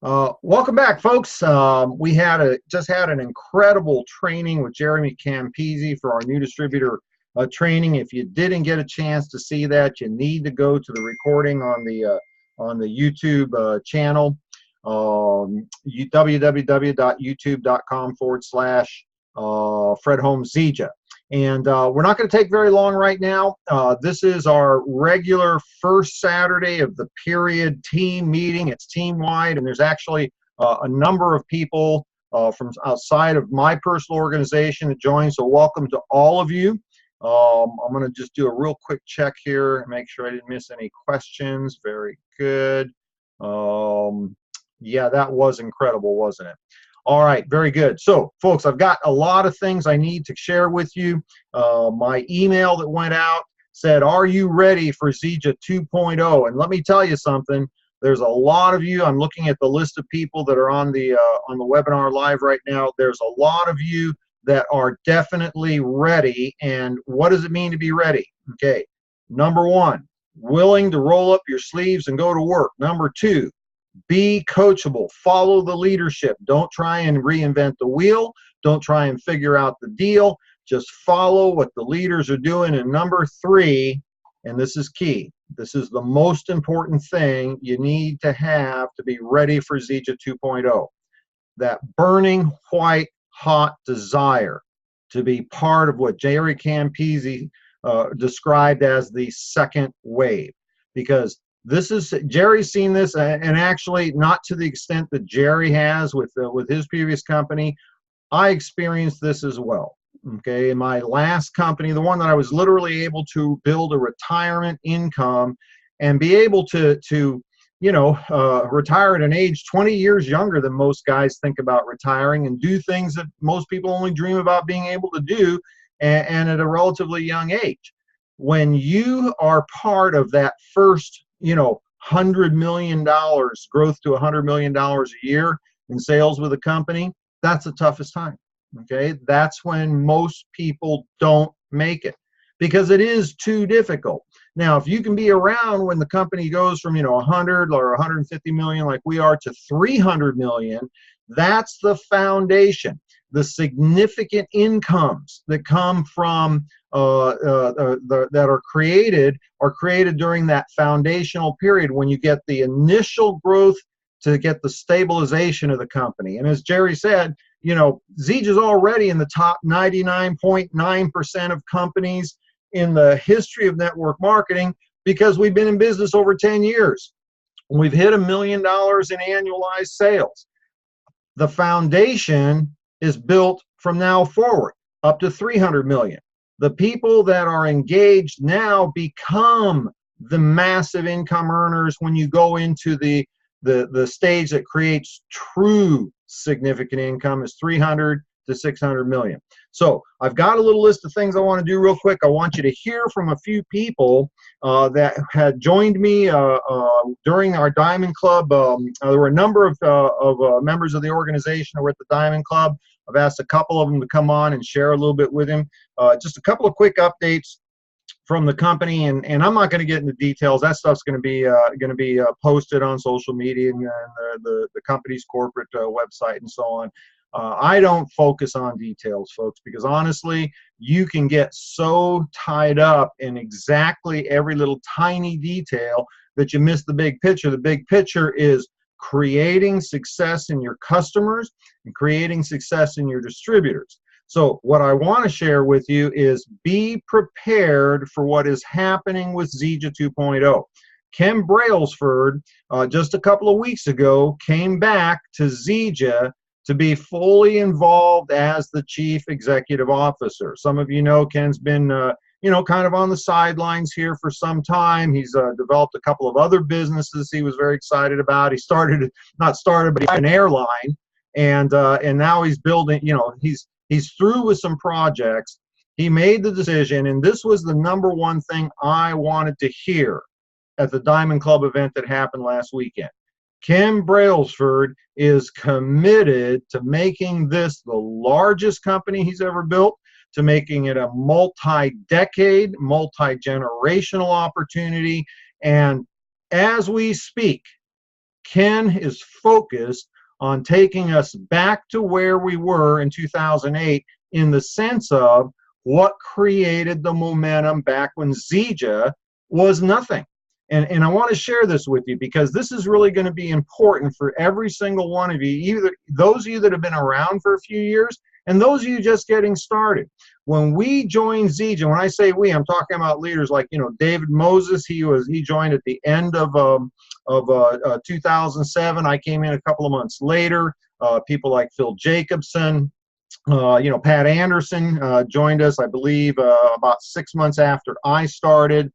Welcome back, folks. We just had an incredible training with Jeremy Campisi for our new distributor training. If you didn't get a chance to see that, you need to go to the recording on the YouTube channel, www.youtube.com/Fred Holmes Zija. And we're not going to take very long right now. This is our regular first Saturday of the period team meeting. It's team-wide, and there's actually a number of people from outside of my personal organization that join, so welcome to all of you. I'm going to just do a real quick check here and make sure I didn't miss any questions. Very good. Yeah, that was incredible, wasn't it? All right, very good. So, folks, I've got a lot of things I need to share with you. My email that went out said, "Are you ready for Zija 2.0?" And let me tell you something. There's a lot of you. I'm looking at the list of people that are on the webinar live right now. There's a lot of you that are definitely ready. And what does it mean to be ready? Okay, number one, willing to roll up your sleeves and go to work. Number two, be coachable. Follow the leadership. Don't try and reinvent the wheel. Don't try and figure out the deal. Just follow what the leaders are doing. And number three, and this is key, this is the most important thing you need to have to be ready for Zija 2.0. That burning white hot desire to be part of what Jerry Campisi described as the second wave. Because this is, Jerry's seen this, and actually not to the extent that Jerry has with his previous company. I experienced this as well. Okay, in my last company, the one that I was literally able to build a retirement income and be able to retire at an age 20 years younger than most guys think about retiring, and do things that most people only dream about being able to do, and at a relatively young age. When you are part of that first $100 million growth to $100 million a year in sales with a company, that's the toughest time. Okay, that's when most people don't make it because it is too difficult. Now, if you can be around when the company goes from 100 or 150 million like we are to 300 million, that's the foundation. The significant incomes that come from that are created during that foundational period when you get the initial growth to get the stabilization of the company. And as Jerry said, Zija's already in the top 99.9% of companies in the history of network marketing because we've been in business over 10 years. We've hit $1 million in annualized sales. The foundation is built from now forward up to 300 million. The people that are engaged now become the massive income earners when you go into the stage that creates true significant income is 300 to 600 million. So I've got a little list of things I want to do real quick. I want you to hear from a few people that had joined me during our Diamond Club. There were a number of members of the organization who were at the Diamond Club. I've asked a couple of them to come on and share a little bit with him. Just a couple of quick updates from the company, and I'm not going to get into details. That stuff's going to be posted on social media and the company's corporate website and so on. I don't focus on details, folks, because honestly, you can get so tied up in exactly every little tiny detail that you miss the big picture. The big picture is creating success in your customers and creating success in your distributors. So what I want to share with you is be prepared for what is happening with Zija 2.0. Ken Brailsford, just a couple of weeks ago, came back to Zija to be fully involved as the Chief Executive Officer. Some of you know Ken's been kind of on the sidelines here for some time. He's developed a couple of other businesses he was very excited about. He not started, but he's an airline, and now he's building, he's through with some projects. He made the decision, and this was the number one thing I wanted to hear at the Diamond Club event that happened last weekend. Ken Brailsford is committed to making this the largest company he's ever built, to making it a multi-decade, multi-generational opportunity. And as we speak, Ken is focused on taking us back to where we were in 2008 in the sense of what created the momentum back when Zija was nothing. And I want to share this with you because this is really going to be important for every single one of you, either those of you that have been around for a few years and those of you just getting started. When we joined Zija, when I say we, I'm talking about leaders like, David Moses. He joined at the end of 2007. I came in a couple of months later. People like Phil Jacobson, Pat Anderson joined us, I believe, about 6 months after I started.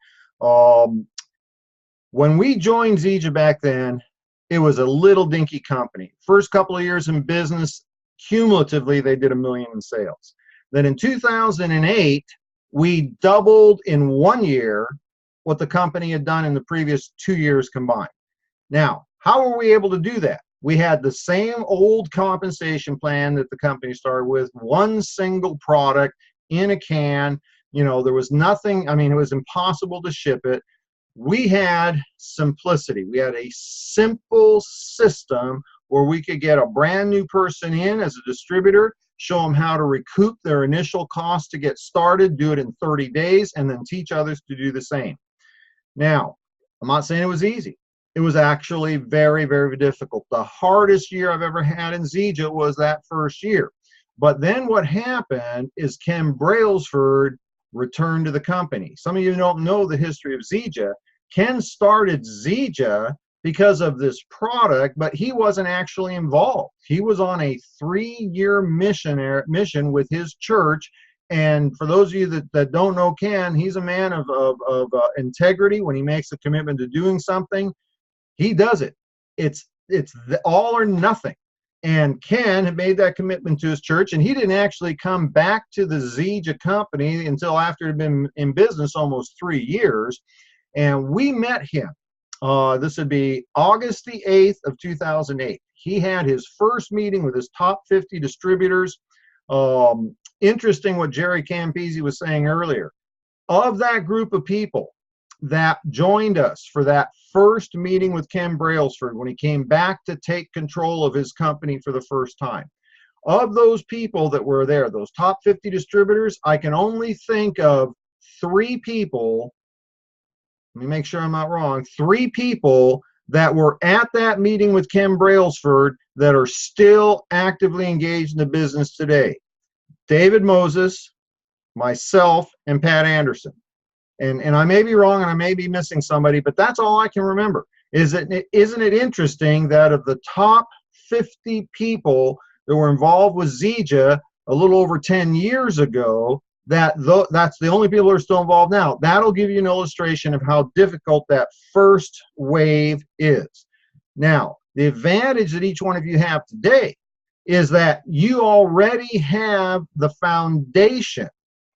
When we joined Zija back then, it was a little dinky company. First couple of years in business, cumulatively, they did $1 million in sales. Then in 2008, we doubled in 1 year what the company had done in the previous 2 years combined. Now, how were we able to do that? We had the same old compensation plan that the company started with, one single product in a can. There was nothing, it was impossible to ship it. We had simplicity. We had a simple system where we could get a brand new person in as a distributor, show them how to recoup their initial cost to get started, do it in 30 days, and then teach others to do the same. Now, I'm not saying it was easy. It was actually very, very difficult. The hardest year I've ever had in Zija was that first year. But then what happened is Ken Brailsford returned to the company. Some of you don't know the history of Zija. Ken started Zija because of this product, but he wasn't actually involved. He was on a 3-year mission with his church. And for those of you that don't know Ken, he's a man of integrity. When he makes a commitment to doing something, he does it. It's all or nothing. And Ken had made that commitment to his church, and he didn't actually come back to the Zija company until after he'd been in business almost 3 years. And we met him. This would be August the 8th of 2008. He had his first meeting with his top 50 distributors. Interesting what Jerry Campese was saying earlier. Of that group of people that joined us for that first meeting with Ken Brailsford when he came back to take control of his company for the first time, of those people that were there, those top 50 distributors, I can only think of 3 people. Let me make sure I'm not wrong. 3 people that were at that meeting with Ken Brailsford that are still actively engaged in the business today. David Moses, myself, and Pat Anderson. And I may be wrong and I may be missing somebody, but that's all I can remember. Isn't it interesting that of the top 50 people that were involved with Zija a little over 10 years ago, that's the only people who are still involved now? That'll give you an illustration of how difficult that first wave is. Now, the advantage that each one of you have today is that you already have the foundation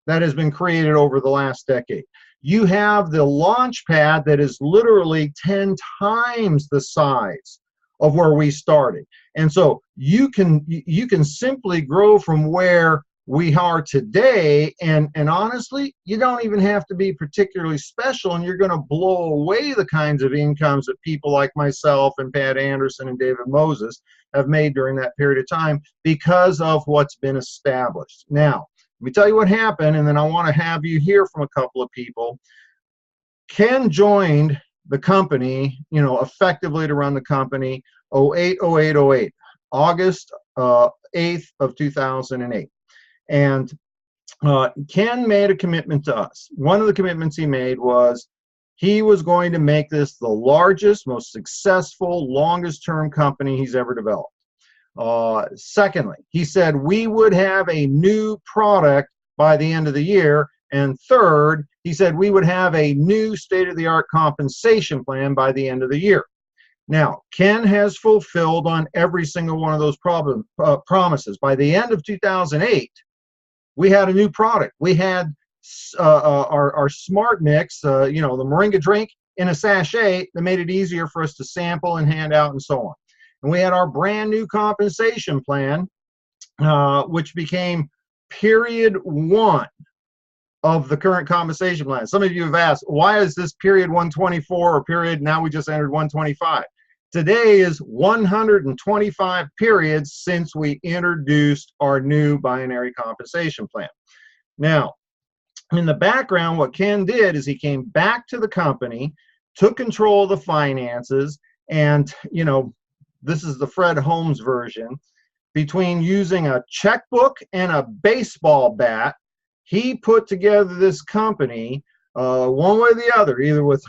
that has been created over the last decade. You have the launch pad that is literally 10 times the size of where we started. And so you can simply grow from where we are today, and honestly, you don't even have to be particularly special, and you're going to blow away the kinds of incomes that people like myself and Pat Anderson and David Moses have made during that period of time because of what's been established. Now, let me tell you what happened, and then I want to have you hear from a couple of people. Ken joined the company, effectively to run the company, 08, August 8th of 2008. And Ken made a commitment to us. One of the commitments he made was he was going to make this the largest, most successful, longest-term company he's ever developed. Secondly, he said we would have a new product by the end of the year. And third, he said we would have a new state-of-the-art compensation plan by the end of the year. Now, Ken has fulfilled on every single one of those promises. By the end of 2008, we had a new product. We had our Smart Mix, the Moringa drink in a sachet that made it easier for us to sample and hand out and so on. And we had our brand new compensation plan, which became period 1 of the current compensation plan. Some of you have asked, why is this period 124 or period, now we just entered 125? Today is 125 periods since we introduced our new binary compensation plan. Now, in the background, what Ken did is he came back to the company, took control of the finances, and, this is the Fred Holmes version. Between using a checkbook and a baseball bat, he put together this company one way or the other, either with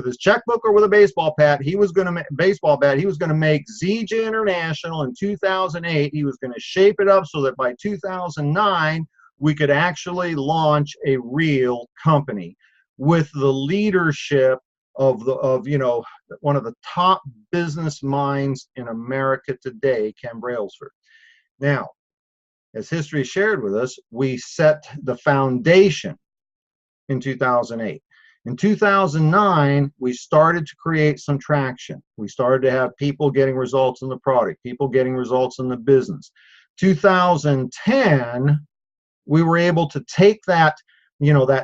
his checkbook or with a baseball bat. He was going to make Zija International in 2008. He was going to shape it up so that by 2009 we could actually launch a real company with the leadership of one of the top business minds in America today, Ken Brailsford. Now, as history shared with us, we set the foundation in 2008. In 2009, we started to create some traction. We started to have people getting results in the product, people getting results in the business. 2010, we were able to take that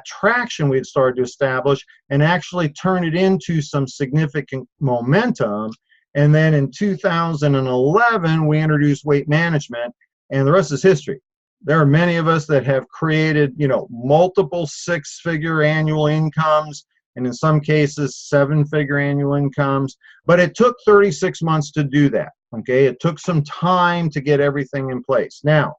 traction we had started to establish and actually turn it into some significant momentum. And then in 2011, we introduced weight management, and the rest is history. There are many of us that have created, multiple six-figure annual incomes, and in some cases, seven-figure annual incomes. But it took 36 months to do that, okay? It took some time to get everything in place. Now,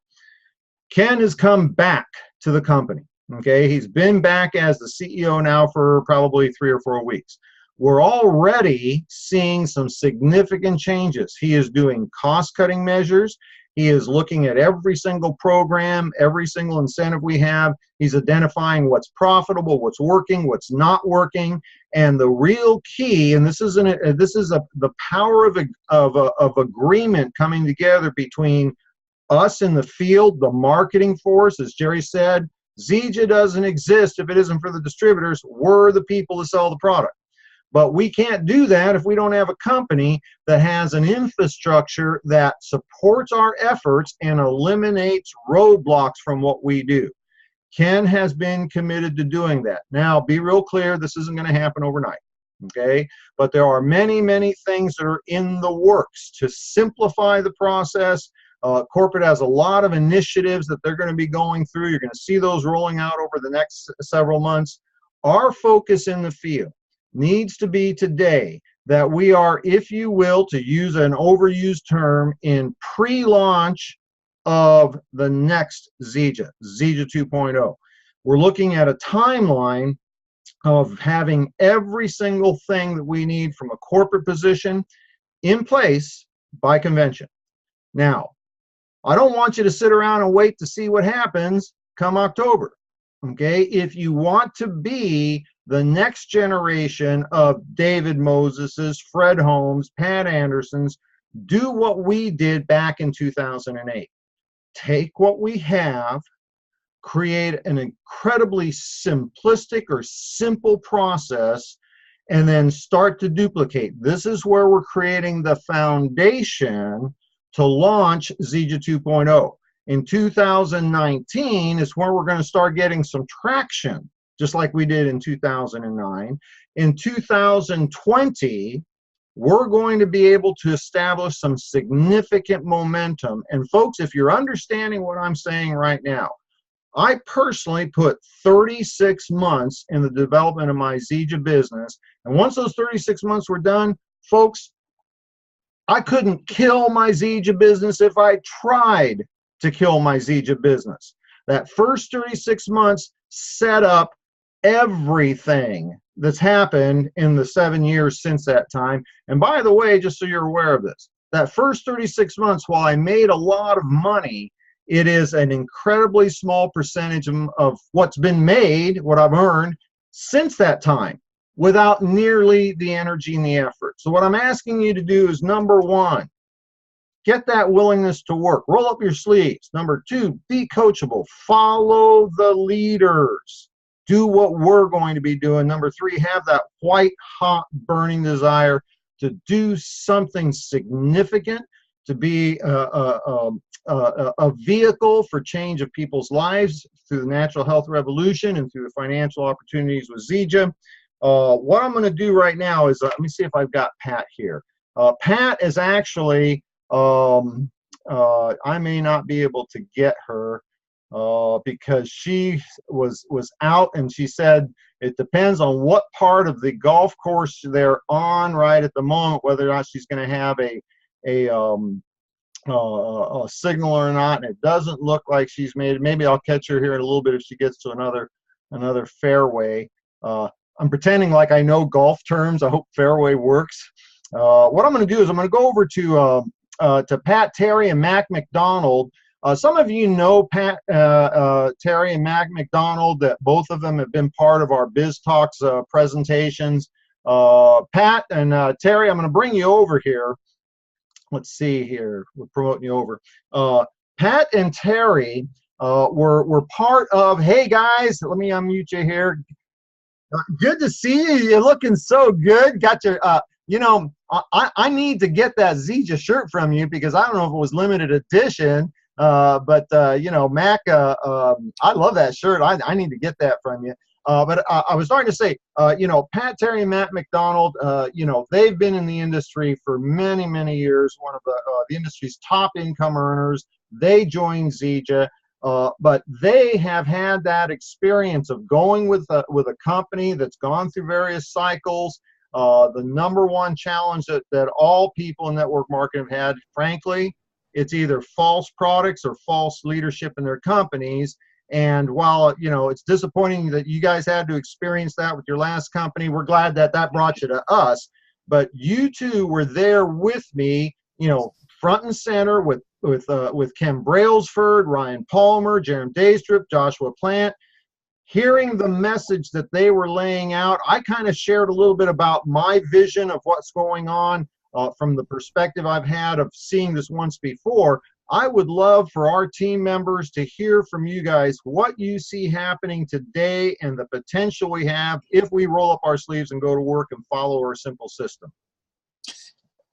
Ken has come back to the company, okay? He's been back as the CEO now for probably 3 or 4 weeks. We're already seeing some significant changes. He is doing cost-cutting measures. He is looking at every single program, every single incentive we have. He's identifying what's profitable, what's working, what's not working. And the real key, and this is the power of agreement coming together between us in the field, the marketing force. As Jerry said, Zija doesn't exist if it isn't for the distributors. We're the people that sell the product. But we can't do that if we don't have a company that has an infrastructure that supports our efforts and eliminates roadblocks from what we do. Ken has been committed to doing that. Now, be real clear, this isn't going to happen overnight, okay? But there are many, many things that are in the works to simplify the process. Corporate has a lot of initiatives that they're going to be going through. You're going to see those rolling out over the next several months. Our focus in the field needs to be today that we are, if you will, to use an overused term, in pre-launch of the next Zija 2.0. We're looking at a timeline of having every single thing that we need from a corporate position in place by convention. Now, I don't want you to sit around and wait to see what happens come October. Okay, if you want to be the next generation of David Moses's, Fred Holmes, Pat Anderson's, do what we did back in 2008. Take what we have, create an incredibly simplistic or simple process, and then start to duplicate. This is where we're creating the foundation to launch Zija 2.0. In 2019 is where we're going to start getting some traction, just like we did in 2009. In 2020, we're going to be able to establish some significant momentum. And folks, if you're understanding what I'm saying right now, I personally put 36 months in the development of my Zija business. And once those 36 months were done, folks, I couldn't kill my Zija business if I tried to kill my Zija business. That first 36 months set up everything that's happened in the 7 years since that time. And by the way, just so you're aware of this, that first 36 months, while I made a lot of money, it is an incredibly small percentage of what's been made, what I've earned since that time, without nearly the energy and the effort. So what I'm asking you to do is, number one, get that willingness to work. Roll up your sleeves. Number two, be coachable. Follow the leaders. Do what we're going to be doing. Number three, have that white hot burning desire to do something significant, to be a vehicle for change of people's lives through the natural health revolution and through the financial opportunities with Zija. What I'm going to do right now is, let me see if I've got Pat here. Pat is actually, I may not be able to get her because she was out, and she said it depends on what part of the golf course they're on right at the moment, whether or not she's going to have a signal or not. And it doesn't look like she's made it. Maybe I'll catch her here in a little bit if she gets to another fairway. I'm pretending like I know golf terms. I hope fairway works. What I'm going to do is I'm going to go over to Pat Terry and Mac McDonald. Some of you know Pat Terry and Mac McDonald, that both of them have been part of our Biz Talks presentations. Pat and Terry, I'm going to bring you over here. Let's see here. We're promoting you over. Pat and Terry were part of, hey guys, let me unmute you here. Good to see you. You're looking so good. Got your, you know, I need to get that Zija shirt from you because I don't know if it was limited edition. But you know, Mac, I love that shirt. I need to get that from you. But I was starting to say, you know, Pat Terry and Matt McDonald, you know, they've been in the industry for many, many years. One of the industry's top income earners. They joined Zija, but they have had that experience of going with a company that's gone through various cycles. The number one challenge that all people in network marketing have had, frankly, it's either false products or false leadership in their companies. And while, you know, it's disappointing that you guys had to experience that with your last company, we're glad that brought you to us. But you two were there with me, you know, front and center with Ken Brailsford, Ryan Palmer, Jerem Daystrip, Joshua Plant. Hearing the message that they were laying out, I kind of shared a little bit about my vision of what's going on. From the perspective I've had of seeing this once before. I would love for our team members to hear from you guys what you see happening today and the potential we have if we roll up our sleeves and go to work and follow our simple system.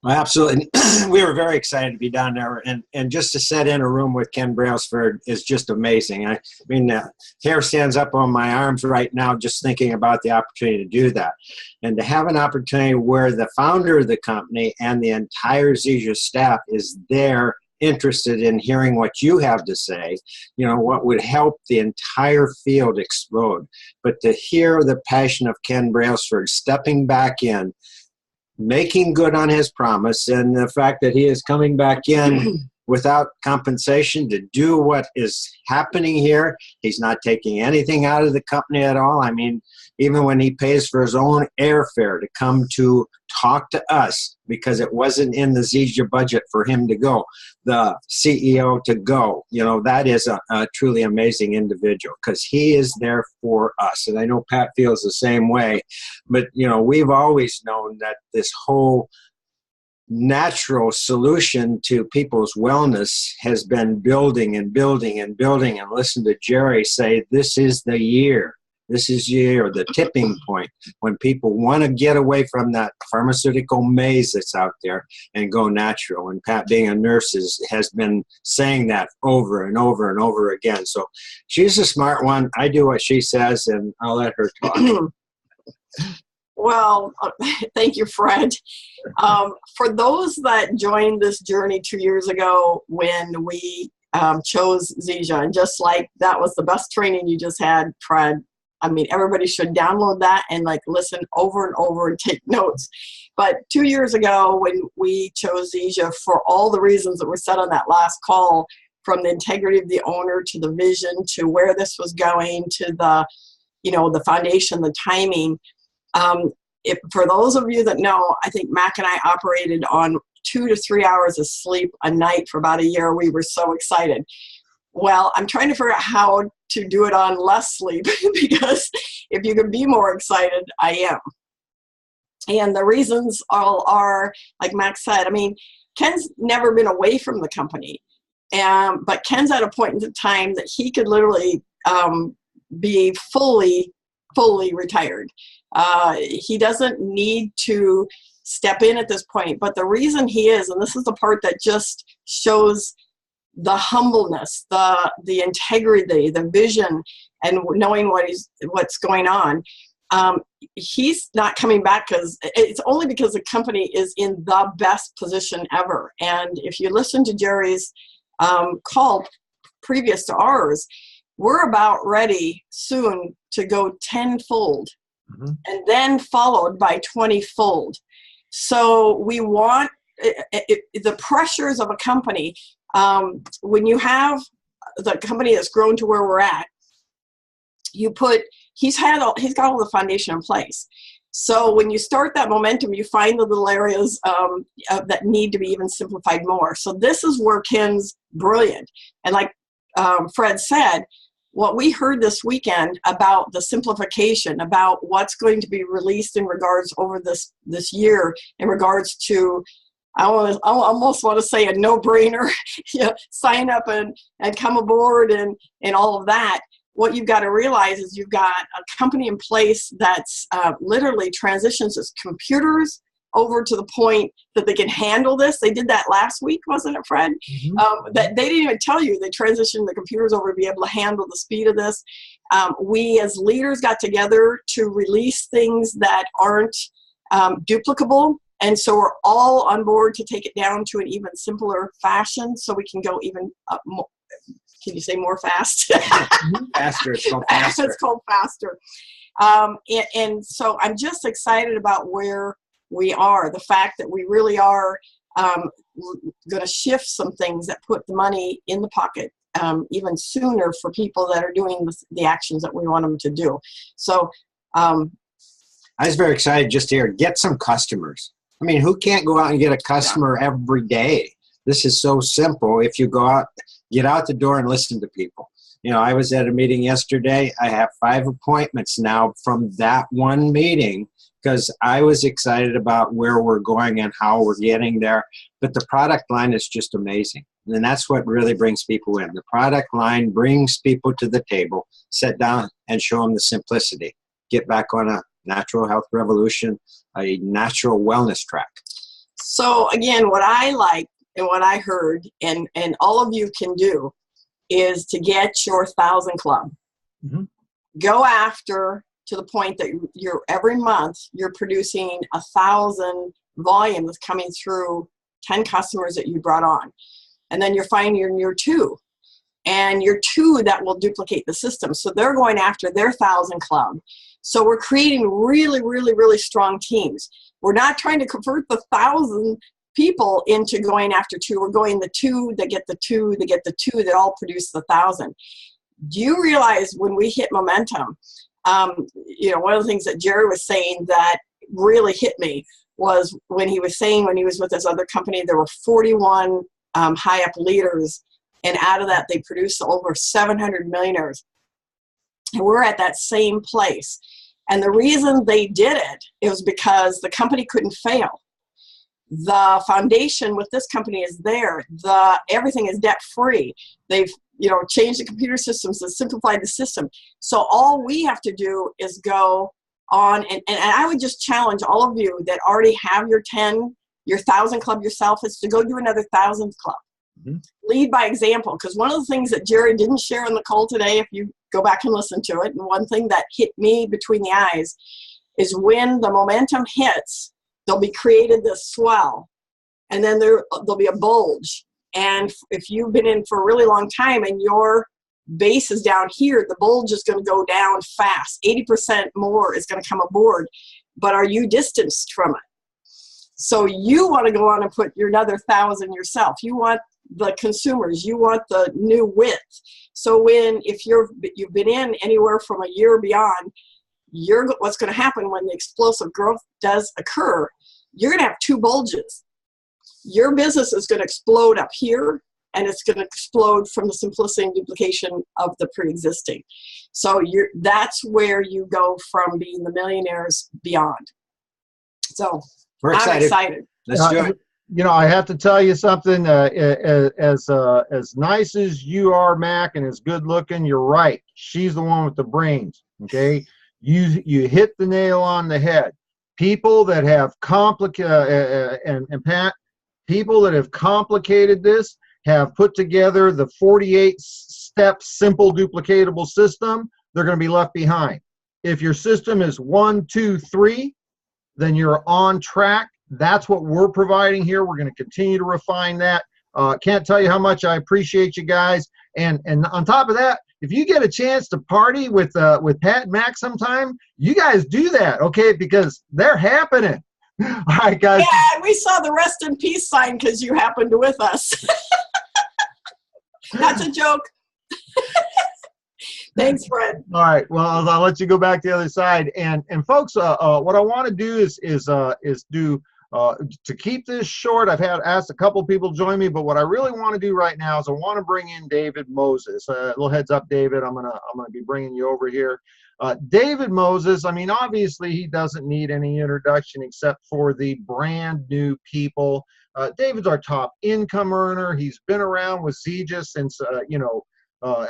Well, absolutely. We were very excited to be down there, and just to sit in a room with Ken Brailsford is just amazing. I mean, hair stands up on my arms right now just thinking about the opportunity to do that. And to have an opportunity where the founder of the company and the entire Zija staff is there interested in hearing what you have to say, you know, what would help the entire field explode. But to hear the passion of Ken Brailsford stepping back in, making good on his promise, and the fact that he is coming back in without compensation to do what is happening here. He's not taking anything out of the company at all. I mean, even when he pays for his own airfare to come to talk to us because it wasn't in the Zija budget for him to go, the CEO to go, you know, that is a truly amazing individual because he is there for us. And I know Pat feels the same way, but, you know, we've always known that this whole natural solution to people's wellness has been building and building and building. And listen to Jerry say, this is the year. This is the tipping point when people want to get away from that pharmaceutical maze that's out there and go natural. And Pat, being a nurse, has been saying that over and over and over again. So she's a smart one. I do what she says, and I'll let her talk. Well, thank you, Fred. For those that joined this journey 2 years ago when we chose Zija, and just like that was the best training you just had, Fred, I mean, everybody should download that and like listen over and over and take notes. But 2 years ago when we chose Zija, for all the reasons that were said on that last call, from the integrity of the owner to the vision to where this was going to the, you know, the foundation, the timing. For those of you that know, I think Mac and I operated on 2 to 3 hours of sleep a night for about a year. We were so excited. Well, I'm trying to figure out how to do it on less sleep because if you can be more excited, I am. And the reasons all are, like Max said, I mean, Ken's never been away from the company. But Ken's at a point in time that he could literally be fully retired. He doesn't need to step in at this point. But the reason he is, and this is the part that just shows the humbleness, the integrity, the vision, and knowing what's going on. he's not coming back because it's only because the company is in the best position ever. And if you listen to Jerry's call previous to ours, we're about ready soon to go 10-fold, and then followed by 20-fold. So we want the pressures of a company. When you have the company that's grown to where we're at, he's got all the foundation in place. So when you start that momentum, you find the little areas that need to be even simplified more. So this is where Ken's brilliant. And like Fred said, what we heard this weekend about the simplification, about what's going to be released in regards over this year, in regards to, I almost want to say a no-brainer, sign up and come aboard and all of that. What you've got to realize is you've got a company in place that's literally transitions its computers over to the point that they can handle this. They did that last week, wasn't it, Fred? That they didn't even tell you. They transitioned the computers over to be able to handle the speed of this. We as leaders got together to release things that aren't duplicable. And so we're all on board to take it down to an even simpler fashion so we can go even more. Can you say more fast? Faster. It's called faster. It's called faster. And so I'm just excited about where we are. The fact that we really are going to shift some things that put the money in the pocket even sooner for people that are doing the actions that we want them to do. So I was very excited just to hear, get some customers. I mean, who can't go out and get a customer every day? This is so simple. If you go out, get out the door and listen to people. I was at a meeting yesterday. I have 5 appointments now from that one meeting because I was excited about where we're going and how we're getting there. But the product line is just amazing. And that's what really brings people in. The product line brings people to the table, sit down and show them the simplicity. Get back on a natural health revolution, a natural wellness track. So again, what I like and what I heard, and all of you can do, is to get your 1,000 club. Go after to the point that you're every month you're producing 1,000 volume that's coming through 10 customers that you brought on, and then you're finding your 2, and your 2 that will duplicate the system. So they're going after their 1,000 club. So we're creating really, really, really strong teams. We're not trying to convert the 1,000 people into going after 2. We're going the 2 that get the 2 that get the 2 that all produce the 1,000. Do you realize when we hit momentum, one of the things that Jerry was saying that really hit me was when he was saying when he was with his other company, there were 41 high up leaders, and out of that they produced over 700 millionaires. And we're at that same place. And the reason they did it was because the company couldn't fail. The foundation with this company is there. Everything is debt free. They've changed the computer systems and simplified the system. So all we have to do is go on, and I would just challenge all of you that already have your 1,000 club yourself, is to go do another 1,000th club. Lead by example, because one of the things that Jerry didn't share on the call today, if you go back and listen to it, and one thing that hit me between the eyes is when the momentum hits, there'll be created this swell, and then there'll be a bulge. And if you've been in for a really long time and your base is down here, the bulge is going to go down fast. 80% more is going to come aboard. But are you distanced from it? So you want to go on and put your another 1,000 yourself. You want the consumers. You want the new width. So if you've been in anywhere from a year or beyond, what's going to happen when the explosive growth does occur, you're going to have 2 bulges. Your business is going to explode up here, and it's going to explode from the simplicity and duplication of the pre-existing. So that's where you go from being the millionaires beyond. So I'm excited. Let's do it. I have to tell you something. As nice as you are, Mac, and as good looking, you're right. She's the one with the brains. Okay, you hit the nail on the head. People that have people that have complicated this have put together the 48-step simple duplicatable system. They're going to be left behind. If your system is 1, 2, 3, then you're on track. That's what we're providing here. We're going to continue to refine that. Can't tell you how much I appreciate you guys. And on top of that, if you get a chance to party with Pat and Mac sometime, you guys do that, okay? Because they're happening. All right, guys. Yeah, we saw the rest in peace sign because you happened with us. That's a joke. Thanks, Fred. All right. Well, I'll let you go back to the other side. And folks, what I want to do is do to keep this short. I've asked a couple people to join me, but what I really want to do right now is I want to bring in David Moses. Little heads up, David. I'm gonna be bringing you over here. David Moses. I mean, obviously, he doesn't need any introduction except for the brand new people. David's our top income earner. He's been around with Zija since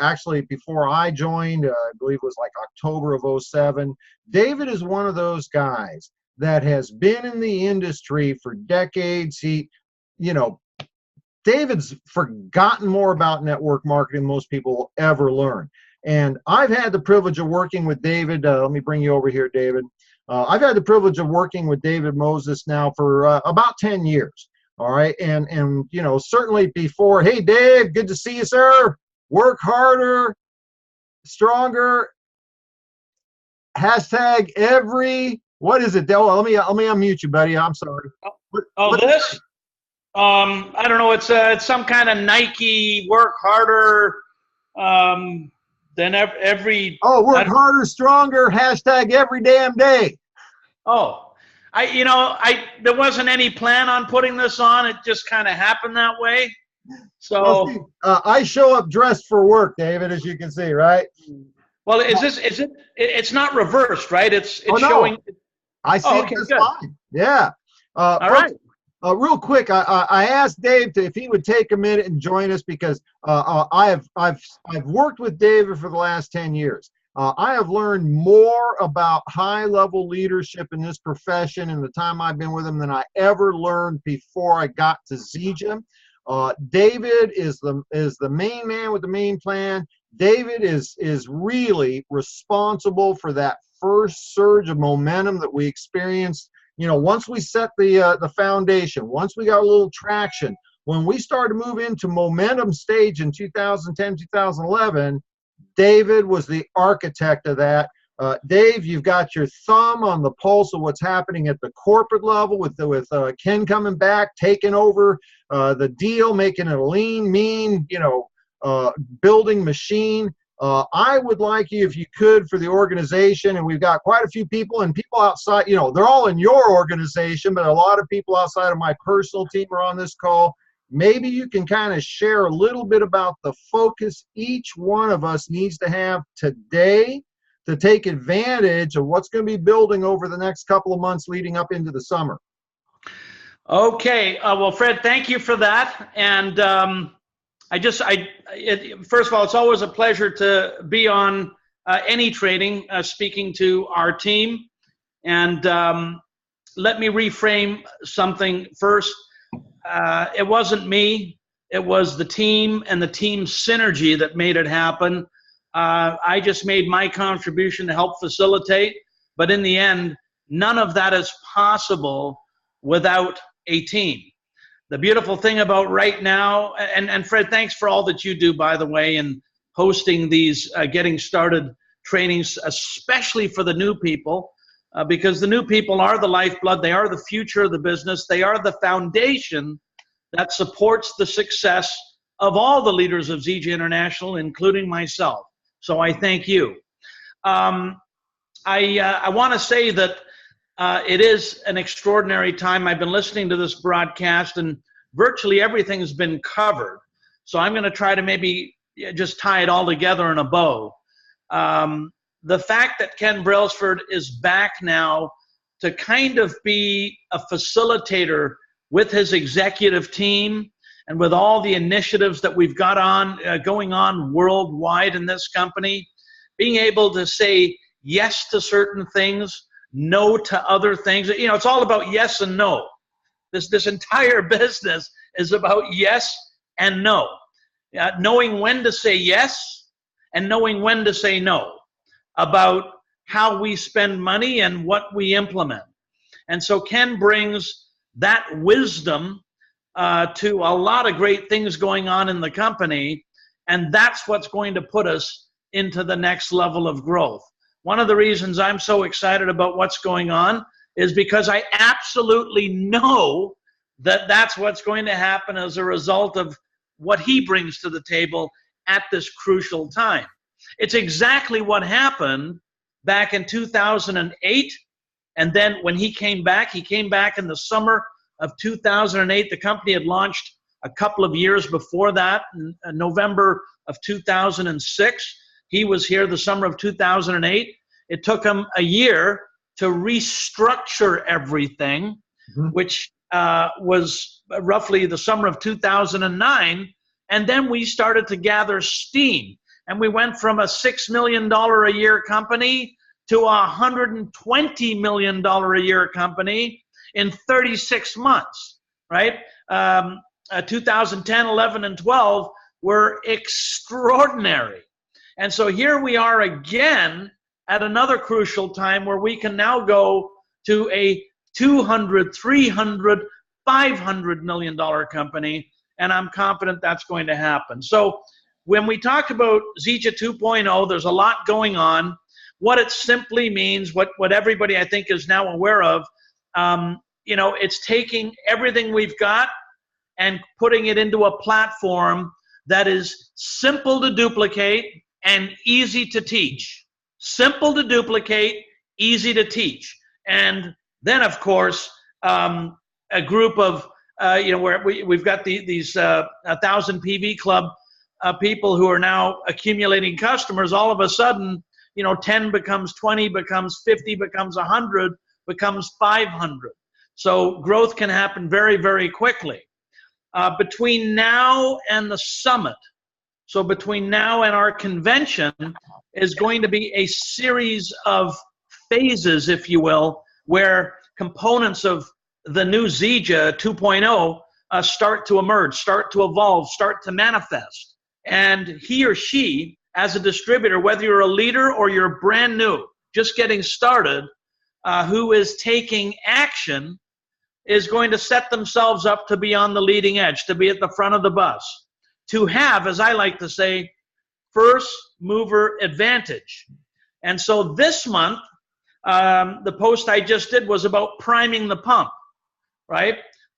actually before I joined. I believe it was like October of '07. David is one of those guys that has been in the industry for decades. David's forgotten more about network marketing than most people will ever learn. And I've had the privilege of working with David. Let me bring you over here, David. I've had the privilege of working with David Moses now for about 10 years. All right. And certainly before, hey, Dave, good to see you, sir. Work harder, stronger. Hashtag every. What is it? Oh, let me unmute you, buddy. I'm sorry. This? I don't know. It's some kind of Nike work harder than every. Oh, work harder, stronger. Hashtag every damn day. Oh, there wasn't any plan on putting this on. It just kind of happened that way. So well, see, I show up dressed for work, David, as you can see, right? Well, is it? It's not reversed, right? It's no. showing. I see it just fine. Yeah. All right. Real quick, I asked Dave if he would take a minute and join us because I've worked with David for the last 10 years. I have learned more about high-level leadership in this profession in the time I've been with him than I ever learned before I got to Zija. David is the main man with the main plan. David is really responsible for that first surge of momentum that we experienced. Once we set the foundation, once we got a little traction, when we started to move into momentum stage in 2010, 2011, David was the architect of that. Dave, you've got your thumb on the pulse of what's happening at the corporate level with Ken coming back, taking over the deal, making it a lean, mean, building machine. I would like you, if you could, for the organization, and we've got quite a few people and people outside, they're all in your organization, but a lot of people outside of my personal team are on this call. Maybe you can kind of share a little bit about the focus each one of us needs to have today to take advantage of what's going to be building over the next couple of months leading up into the summer. Okay. Well, Fred, thank you for that. And first of all, it's always a pleasure to be on any training, speaking to our team. And let me reframe something first. It wasn't me. It was the team and the team synergy that made it happen. I just made my contribution to help facilitate. But in the end, none of that is possible without a team. The beautiful thing about right now, and Fred, thanks for all that you do, by the way, in hosting these getting started trainings, especially for the new people, because the new people are the lifeblood. They are the future of the business. They are the foundation that supports the success of all the leaders of Zija International, including myself. So I thank you. I want to say that it is an extraordinary time. I've been listening to this broadcast and virtually everything has been covered. So I'm going to try to maybe just tie it all together in a bow. The fact that Ken Brailsford is back now to kind of be a facilitator with his executive team and with all the initiatives that we've got going on worldwide in this company, being able to say yes to certain things, no to other things. It's all about yes and no. This entire business is about yes and no. Knowing when to say yes and knowing when to say no. About how we spend money and what we implement. And so Ken brings that wisdom to a lot of great things going on in the company, and that's what's going to put us into the next level of growth. One of the reasons I'm so excited about what's going on is because I absolutely know that that's what's going to happen as a result of what he brings to the table at this crucial time. It's exactly what happened back in 2008. And then when he came back in the summer of 2008. The company had launched a couple of years before that, in November of 2006. He was here the summer of 2008. It took him a year to restructure everything, which was roughly the summer of 2009. And then we started to gather steam. And we went from a $6 million a year company to a $120 million a year company in 36 months, right? 2010, 11, and 12 were extraordinary. And so here we are again at another crucial time where we can now go to a $200, $300, $500 million company, and I'm confident that's going to happen. So when we talk about Zija 2.0, there's a lot going on. What it simply means, what everybody I think is now aware of, it's taking everything we've got and putting it into a platform that is simple to duplicate and easy to teach. Simple to duplicate, easy to teach. And then, of course, a group of, where we've got these 1,000 PV Club people who are now accumulating customers. All of a sudden, 10 becomes 20, becomes 50, becomes 100, becomes 500. So growth can happen very, very quickly. Between now and the summit, so between now and our convention, is going to be a series of phases, if you will, where components of the new Zija 2.0 start to emerge, start to evolve, start to manifest. And he or she, as a distributor, whether you're a leader or you're brand new, just getting started, who is taking action, is going to set themselves up to be on the leading edge, to be at the front of the bus, to have, as I like to say, first mover advantage. And so this month, the post I just did was about priming the pump, right?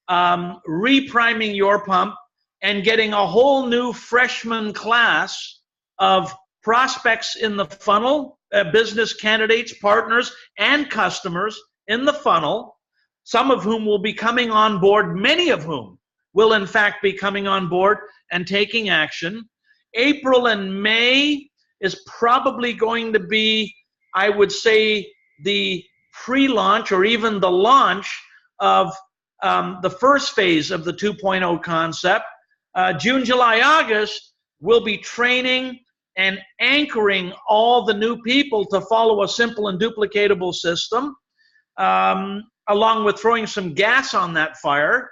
Repriming your pump and getting a whole new freshman class of prospects in the funnel, business candidates, partners, and customers in the funnel, some of whom will be coming on board, many of whom will in fact be coming on board and taking action. April and May is probably going to be, I would say, the pre-launch or even the launch of the first phase of the 2.0 concept. June, July, August, we'll be training and anchoring all the new people to follow a simple and duplicatable system, along with throwing some gas on that fire.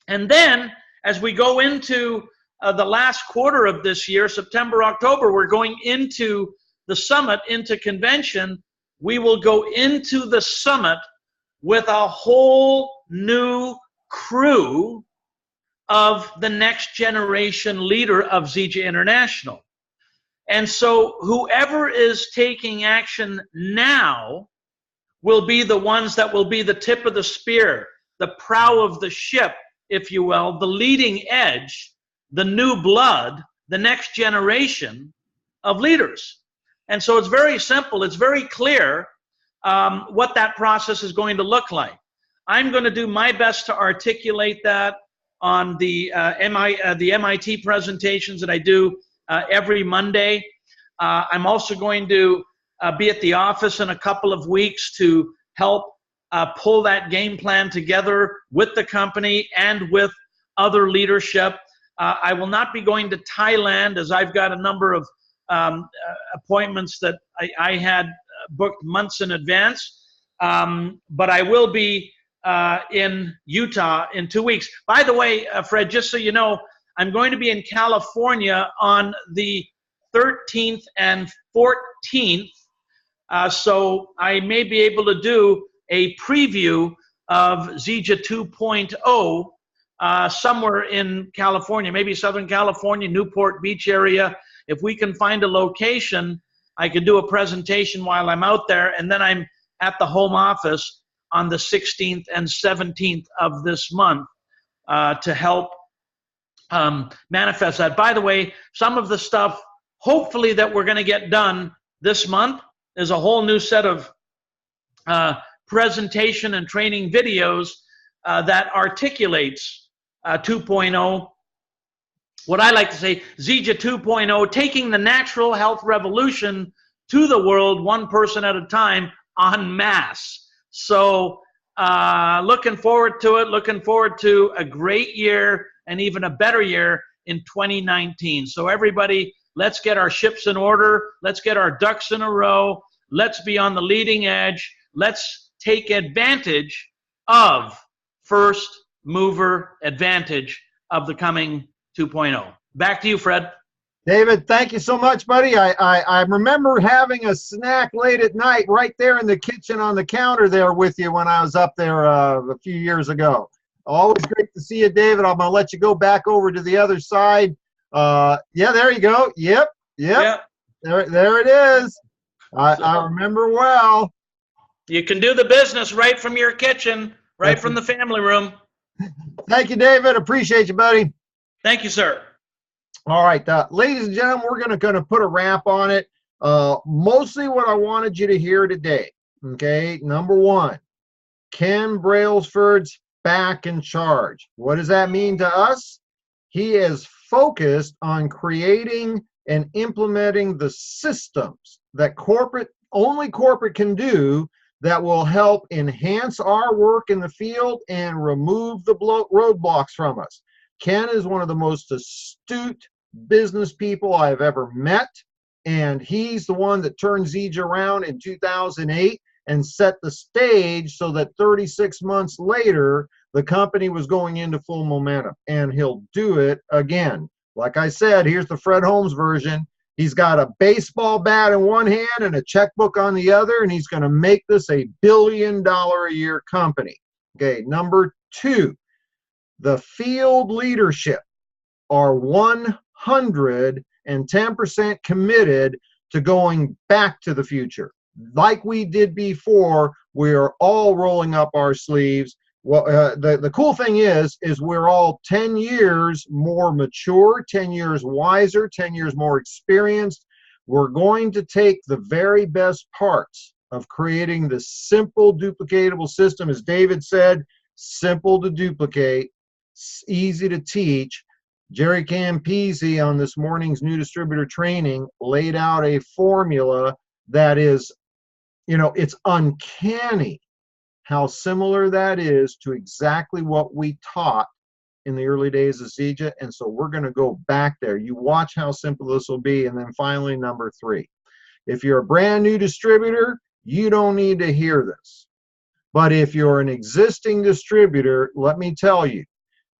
And then, as we go into the last quarter of this year, September, October, we're going into the summit, into convention. We will go into the summit with a whole new crew of the next generation leader of Zija International. And so whoever is taking action now will be the ones that will be the tip of the spear, the prow of the ship, if you will, the leading edge, the new blood, the next generation of leaders. And so it's very simple. It's very clear what that process is going to look like. I'm going to do my best to articulate that on the MIT presentations that I do every Monday. I'm also going to be at the office in a couple of weeks to help pull that game plan together with the company and with other leadership. I will not be going to Thailand, as I've got a number of appointments that I had booked months in advance, but I will be in Utah in 2 weeks. By the way, Fred, just so you know, I'm going to be in California on the 13th and 14th So I may be able to do a preview of Zija 2.0 somewhere in California, maybe Southern California, Newport Beach area. If we can find a location, I could do a presentation while I'm out there, and then I'm at the home office on the 16th and 17th of this month to help manifest that. By the way, some of the stuff, hopefully, that we're going to get done this month is a whole new set of presentation and training videos that articulates 2.0. What I like to say, Zija 2.0, taking the natural health revolution to the world one person at a time en masse. So looking forward to it, looking forward to a great year and even a better year in 2019. So everybody, let's get our ships in order. Let's get our ducks in a row. Let's be on the leading edge. Let's take advantage of first mover advantage of the coming 2.0. Back to you, Fred. David, thank you so much, buddy. I remember having a snack late at night right there in the kitchen on the counter there with you when I was up there a few years ago. Always great to see you, David. I'm going to let you go back over to the other side. Yeah, there you go. Yep. There it is. I remember well. You can do the business right from your kitchen, right from the family room. Thank you, David. Appreciate you, buddy. Thank you, sir. All right, ladies and gentlemen, we're going to put a wrap on it. Mostly what I wanted you to hear today, okay? Number one, Ken Brailsford's back in charge. What does that mean to us? He is focused on creating and implementing the systems that only corporate can do that will help enhance our work in the field and remove the roadblocks from us. Ken is one of the most astute business people I've ever met, and he's the one that turned Zija around in 2008 and set the stage so that 36 months later, the company was going into full momentum, and he'll do it again. Like I said, here's the Fred Holmes version. He's got a baseball bat in one hand and a checkbook on the other, and he's going to make this a $1 billion a year company. Okay, number two, the field leadership are 110% committed to going back to the future. Like we did before, we're all rolling up our sleeves. Well, the cool thing is we're all 10 years more mature, 10 years wiser, 10 years more experienced. We're going to take the very best parts of creating the simple duplicatable system, as David said, simple to duplicate, easy to teach. Jerry Campese on this morning's new distributor training laid out a formula that is, it's uncanny how similar that is to exactly what we taught in the early days of Zija. And so we're going to go back there. You watch how simple this will be. And then finally, number three, if you're a brand new distributor, you don't need to hear this. But if you're an existing distributor, let me tell you,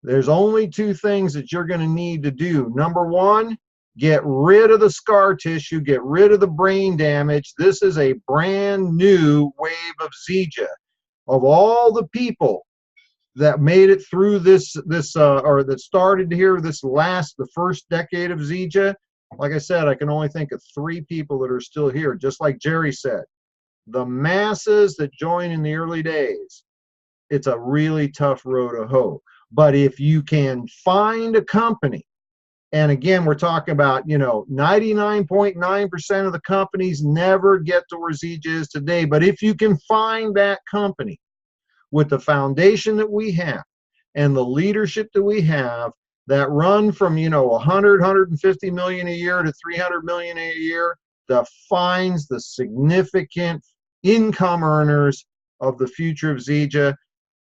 there's only two things that you're going to need to do. Number one, get rid of the scar tissue, get rid of the brain damage. This is a brand new wave of Zija. Of all the people that made it through or that started here the first decade of Zija, like I said, I can only think of 3 people that are still here, just like Jerry said. The masses that join in the early days, it's a really tough road to hoe. But if you can find a company, and again, we're talking about, 99.9% of the companies never get to where Zija is today. But if you can find that company with the foundation that we have and the leadership that we have that run from, 150 million a year to 300 million a year, defines the significant income earners of the future of Zija.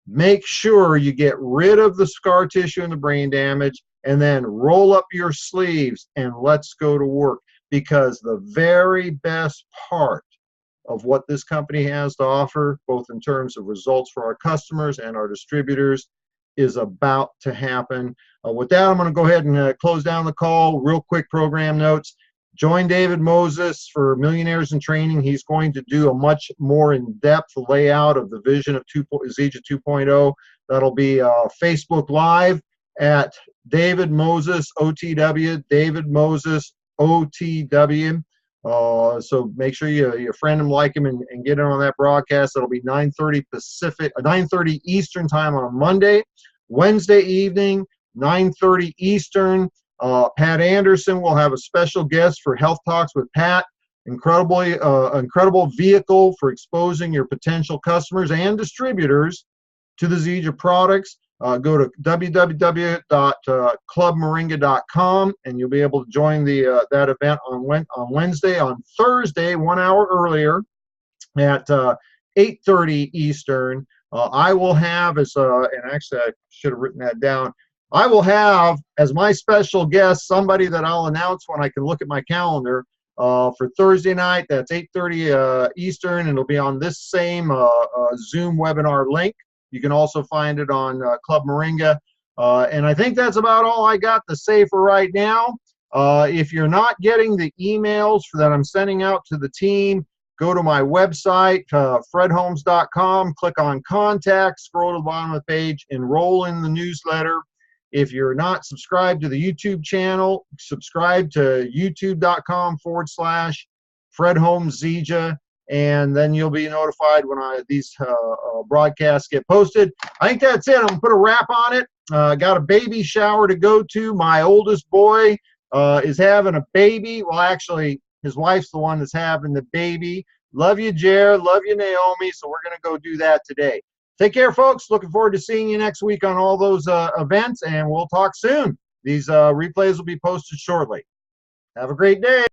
Make sure you get rid of the scar tissue and the brain damage, and then roll up your sleeves and let's go to work, because the very best part of what this company has to offer, both in terms of results for our customers and our distributors, is about to happen. With that, I'm going to go ahead and close down the call. Real quick program notes. join David Moses for Millionaires in Training. He's going to do a much more in-depth layout of the vision of Zija 2.0. That'll be Facebook Live at David Moses OTW, David Moses OTW. So make sure you friend him, like him, and get in on that broadcast. That'll be 9:30 Pacific, 9:30 Eastern time on a Monday. Wednesday evening, 9:30 Eastern. Pat Anderson will have a special guest for Health Talks with Pat. Incredible vehicle for exposing your potential customers and distributors to the Zija products. Go to www.clubmoringa.com and you'll be able to join that event on Wednesday. On Thursday, 1 hour earlier at 8:30 Eastern, I will have and actually I should have written that down. I will have as my special guest somebody that I'll announce when I can look at my calendar for Thursday night. That's 8:30 Eastern, and it'll be on this same Zoom webinar link. You can also find it on Club Moringa. And I think that's about all I got to say for right now. If you're not getting the emails that I'm sending out to the team, go to my website, fredholmes.com, click on Contact, scroll to the bottom of the page, enroll in the newsletter. If you're not subscribed to the YouTube channel, subscribe to youtube.com/Fred Holmes Zija, and then you'll be notified when these broadcasts get posted. I think that's it. I'm going to put a wrap on it. Got a baby shower to go to. My oldest boy is having a baby. Well, actually, his wife's the one that's having the baby. Love you, Jer. Love you, Naomi. So we're going to go do that today. Take care, folks. Looking forward to seeing you next week on all those events, and we'll talk soon. These replays will be posted shortly. Have a great day.